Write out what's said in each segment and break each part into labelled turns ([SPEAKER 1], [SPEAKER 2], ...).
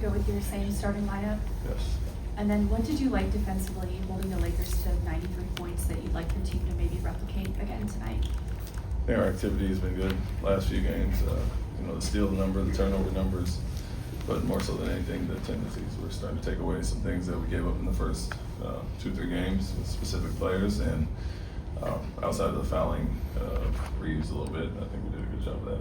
[SPEAKER 1] go with your same starting lineup?
[SPEAKER 2] Yes.
[SPEAKER 1] And then what did you like defensively, holding the Lakers to 93 points that you'd like your team to maybe replicate again tonight?
[SPEAKER 2] I think our activity has been good last few games. The steal number, the turnover numbers, but more so than anything, the tendencies. We're starting to take away some things that we gave up in the first 2-3 games with specific players, and outside of the fouling, Reeves a little bit. I think we did a good job of that.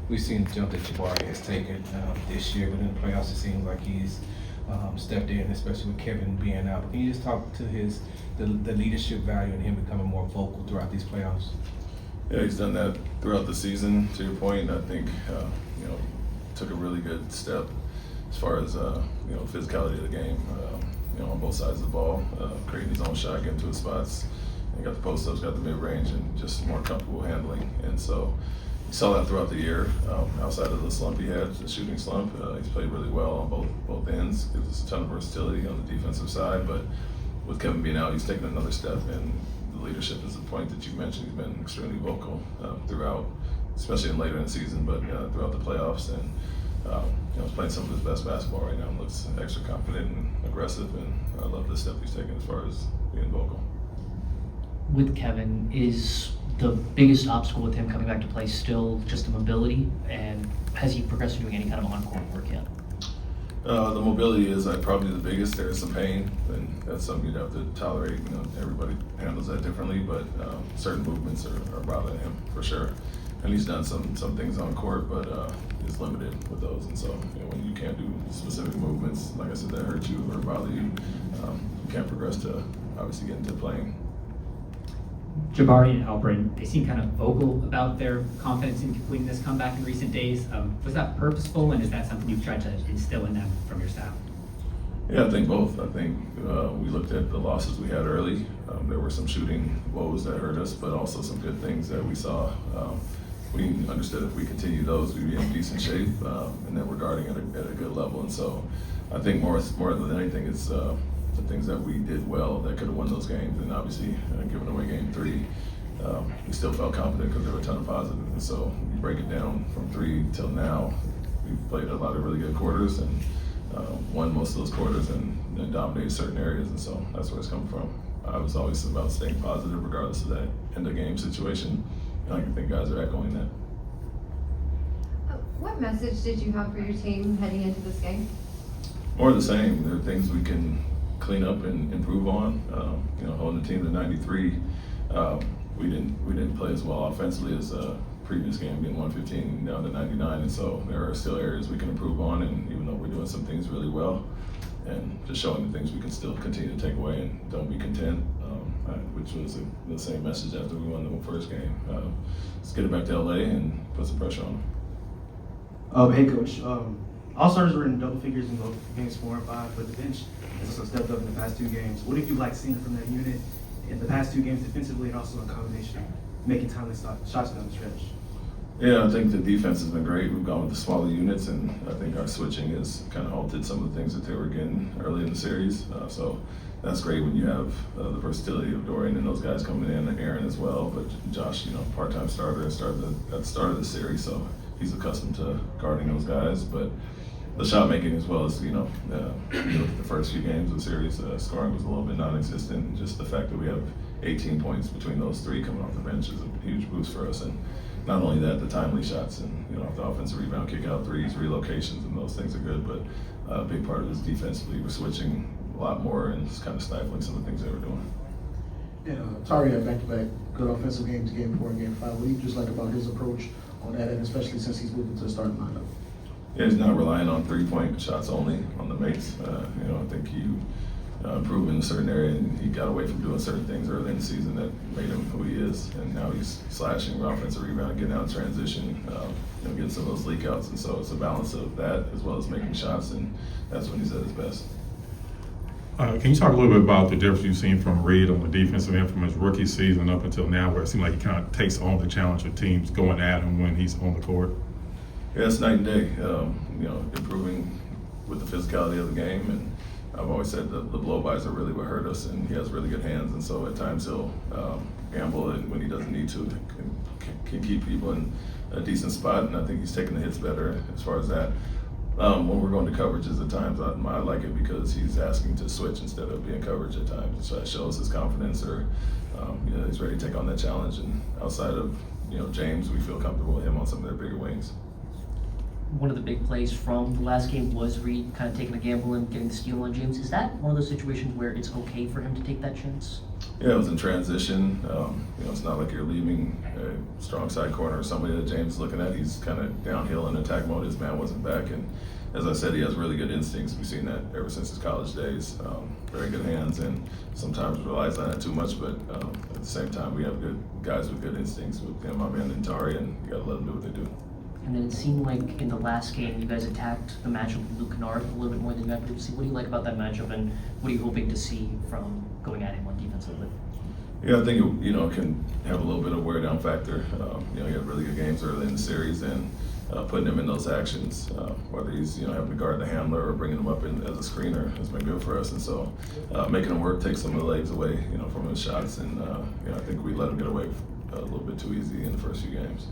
[SPEAKER 3] We've seen the jump that Jabari has taken this year, but in the playoffs it seems like he's stepped in, especially with Kevin being out. But can you just talk to the leadership value and him becoming more vocal throughout these playoffs?
[SPEAKER 2] Yeah, he's done that throughout the season. To your point, I think took a really good step as far as physicality of the game. On both sides of the ball, creating his own shot, getting to his spots, and got the post ups, got the mid range, and just more comfortable handling. And so you saw that throughout the year. Outside of the slump he had, the shooting slump, he's played really well on both ends. Gives us a ton of versatility on the defensive side, but with Kevin being out, he's taken another step. And the leadership is the point that you mentioned. He's been extremely vocal throughout, especially later in the season, but throughout the playoffs. And he's playing some of his best basketball right now and looks extra confident and aggressive. And I love the step he's taken as far as being vocal.
[SPEAKER 4] With Kevin, is the biggest obstacle with him coming back to play still just the mobility? And has he progressed to doing any kind of on-court work yet?
[SPEAKER 2] The mobility is probably the biggest. There's some pain, and that's something you'd have to tolerate. Everybody handles that differently, but certain movements are bothering him for sure. And he's done some things on court, but is limited with those. And so when you can't do specific movements, like I said, that hurt you or bother you, you can't progress to obviously get into playing.
[SPEAKER 5] Jabari and Alperen, they seem kind of vocal about their confidence in completing this comeback in recent days. Was that purposeful, and is that something you've tried to instill in them from your staff?
[SPEAKER 2] Yeah, I think both. I think we looked at the losses we had early. There were some shooting woes that hurt us, but also some good things that we saw. We understood if we continue those, we'd be in decent shape, and that we're guarding at a good level. And so I think more than anything, it's the things that we did well that could have won those games. And obviously, giving away game 3, we still felt confident because there were a ton of positives. And so you break it down from 3 till now, we've played a lot of really good quarters and won most of those quarters and dominated certain areas. And so that's where it's come from. I was always about staying positive regardless of that end of game situation. And I think guys are echoing that.
[SPEAKER 6] What message did you have for your team heading into this game?
[SPEAKER 2] More of the same. There are things we can clean up and improve on. Holding the team to 93, we didn't play as well offensively as previous game, being 115 down to 99, and so there are still areas we can improve on. And even though we're doing some things really well, and just showing the things we can still continue to take away and don't be content, which was the same message after we won the first game. Let's get it back to LA and put some pressure on them.
[SPEAKER 7] Hey coach, All-Stars were in double figures in both games 4 and 5, but the bench has also stepped up in the past 2 games. What have you liked seeing from that unit in the past 2 games defensively and also in combination, making timely shots down the stretch?
[SPEAKER 2] Yeah, I think the defense has been great. We've gone with the smaller units, and I think our switching has kind of halted some of the things that they were getting early in the series. So that's great when you have the versatility of Dorian and those guys coming in, and Aaron as well. But Josh, part-time starter, at the start of the series, so he's accustomed to guarding those guys. But the shot making as well as, you look at the first few games of the series, scoring was a little bit non-existent. And just the fact that we have 18 points between those 3 coming off the bench is a huge boost for us. And not only that, the timely shots and, the offensive rebound, kick out threes, relocations, and those things are good. But a big part of this defensively, we're switching a lot more and just kind of stifling some of the things they were doing.
[SPEAKER 8] Yeah, Tari had back-to-back good offensive games, game 4 and game 5. What do you just like about his approach on that, and especially since he's moving to the starting lineup?
[SPEAKER 2] Yeah, he's not relying on 3-point shots only on the makes. I think he improved in a certain area, and he got away from doing certain things early in the season that made him who he is. And now he's slashing offensive rebound, getting out in transition, getting some of those leak outs. And so it's a balance of that as well as making shots, and that's when he's at his best.
[SPEAKER 9] Can you talk a little bit about the difference you've seen from Reed on the defensive end from his rookie season up until now, where it seems like he kind of takes on the challenge of teams going at him when he's on the court?
[SPEAKER 2] Yeah, it's night and day. Improving with the physicality of the game, and I've always said the blow-bys are really what hurt us, and he has really good hands, and so at times he'll gamble, and when he doesn't need to, can keep people in a decent spot, and I think he's taking the hits better as far as that. When we're going to coverages at times, I like it because he's asking to switch instead of being coverage at times. So that shows his confidence, or he's ready to take on that challenge. And outside of James, we feel comfortable with him on some of their bigger wings.
[SPEAKER 4] One of the big plays from the last game was Reed kind of taking a gamble and getting the steal on James. Is that one of those situations where it's okay for him to take that chance?
[SPEAKER 2] Yeah, it was in transition. It's not like you're leaving a strong side corner or somebody that James is looking at. He's kind of downhill in attack mode. His man wasn't back, and as I said, he has really good instincts. We've seen that ever since his college days. Very good hands, and sometimes relies on that too much. But at the same time, we have good guys with good instincts with him, my man, and Dorian, and you got to let them do what they do.
[SPEAKER 4] And then it seemed like in the last game, you guys attacked the matchup with Luke Kennard a little bit more than you had previously. What do you like about that matchup, and what are you hoping to see from going at him on defensively?
[SPEAKER 2] Yeah, I think it can have a little bit of wear down factor. He had really good games early in the series, and putting him in those actions, whether he's having to guard the handler or bringing him up as a screener, has been good for us. And so making him work takes some of the legs away, from his shots, and I think we let him get away a little bit too easy in the first few games.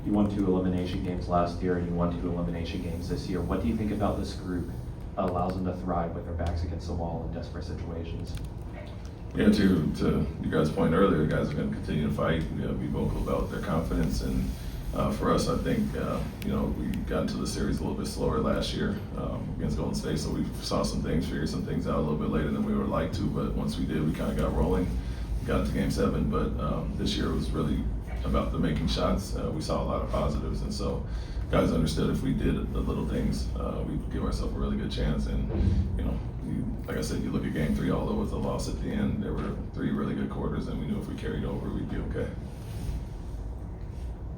[SPEAKER 10] You won 2 elimination games last year, and you won 2 elimination games this year. What do you think about this group allows them to thrive with their backs against the wall in desperate situations?
[SPEAKER 2] Yeah, to you guys' point earlier, guys are going to continue to fight, be vocal about their confidence. And for us, I think, we got into the series a little bit slower last year against Golden State, so we saw some things, figured some things out a little bit later than we would like to, but once we did, we kind of got rolling, got into Game 7, but this year was really about the making shots. We saw a lot of positives, and so guys understood if we did the little things, we'd give ourselves a really good chance. And like I said, you look at Game 3, although it was a loss at the end, there were 3 really good quarters, and we knew if we carried over, we'd be okay.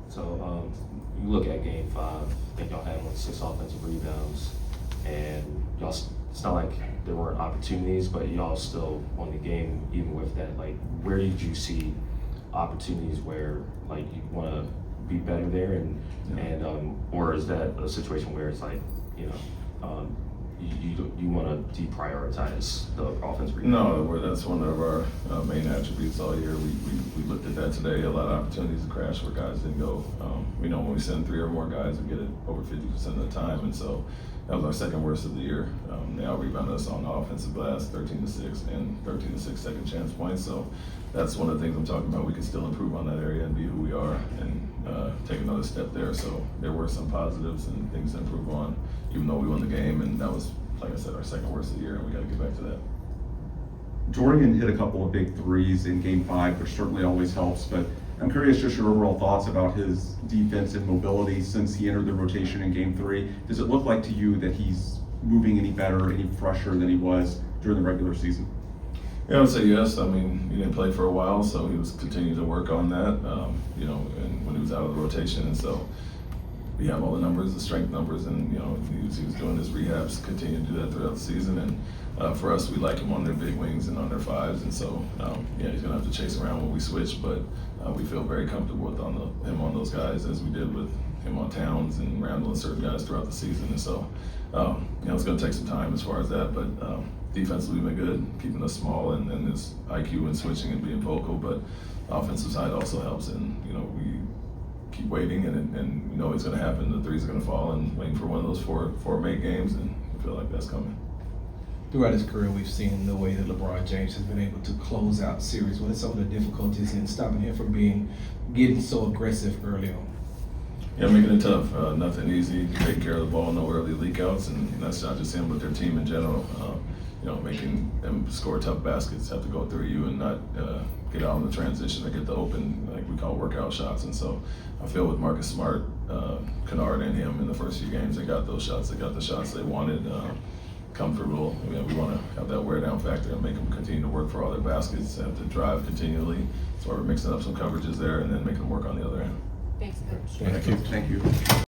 [SPEAKER 10] So you look at Game 5, I think y'all had 6 offensive rebounds, and y'all, it's not like there weren't opportunities, but y'all still won the game even with that. Like, where did you see opportunities where you want to be better there, and or is that a situation where it's like you want to deprioritize the offense?
[SPEAKER 2] No, that's one of our main attributes all year. We looked at that today. A lot of opportunities to crash where guys didn't go. When we send 3 or more guys, we get it over 50% of the time, and so that was our second worst of the year. They out-rebounded us on the offensive glass, 13-6 and 13-6 second chance points. So that's one of the things I'm talking about. We can still improve on that area and be who we are, and take another step there. So there were some positives and things to improve on, even though we won the game, and that was, like I said, our second worst of the year, and we got to get back to that.
[SPEAKER 11] Dorian hit a couple of big threes in Game 5, which certainly always helps, but I'm curious just your overall thoughts about his defense and mobility since he entered the rotation in Game 3. Does it look like to you that he's moving any better, any fresher than he was during the regular season?
[SPEAKER 2] Yeah, I would say yes. I mean, he didn't play for a while, so he was continuing to work on that, and when he was out of the rotation. And so we have all the numbers, the strength numbers, and, he was doing his rehabs, continuing to do that throughout the season. And for us, we like him on their big wings and on their 5s. And so, he's going to have to chase around when we switch, but we feel very comfortable with him on those guys, as we did with him on Towns and Randall and certain guys throughout the season. And so, it's going to take some time as far as that, but defensively we've been good, keeping us small, and his IQ and switching and being vocal, but offensive side also helps. And, we keep waiting, and it's going to happen. The 3s are going to fall, and waiting for one of those four make games, and we feel like that's coming.
[SPEAKER 3] Throughout his career, we've seen the way that LeBron James has been able to close out series. What are some of the difficulties in stopping him from getting so aggressive early on?
[SPEAKER 2] Yeah, making it tough. Nothing easy. Taking care of the ball, no early leakouts, and that's not just him, but their team in general. Making them score tough baskets, have to go through you and not get out in the transition or get the open, like we call workout shots. And so I feel with Marcus Smart, Kennard, and him in the first few games, they got those shots. They got the shots they wanted. Comfortable. We want to have that wear down factor and make them continue to work for all their baskets. Have to drive continually. So we're mixing up some coverages there and then making them work on the other end.
[SPEAKER 6] Thanks, Coach.
[SPEAKER 9] Thank you.
[SPEAKER 11] Thank you.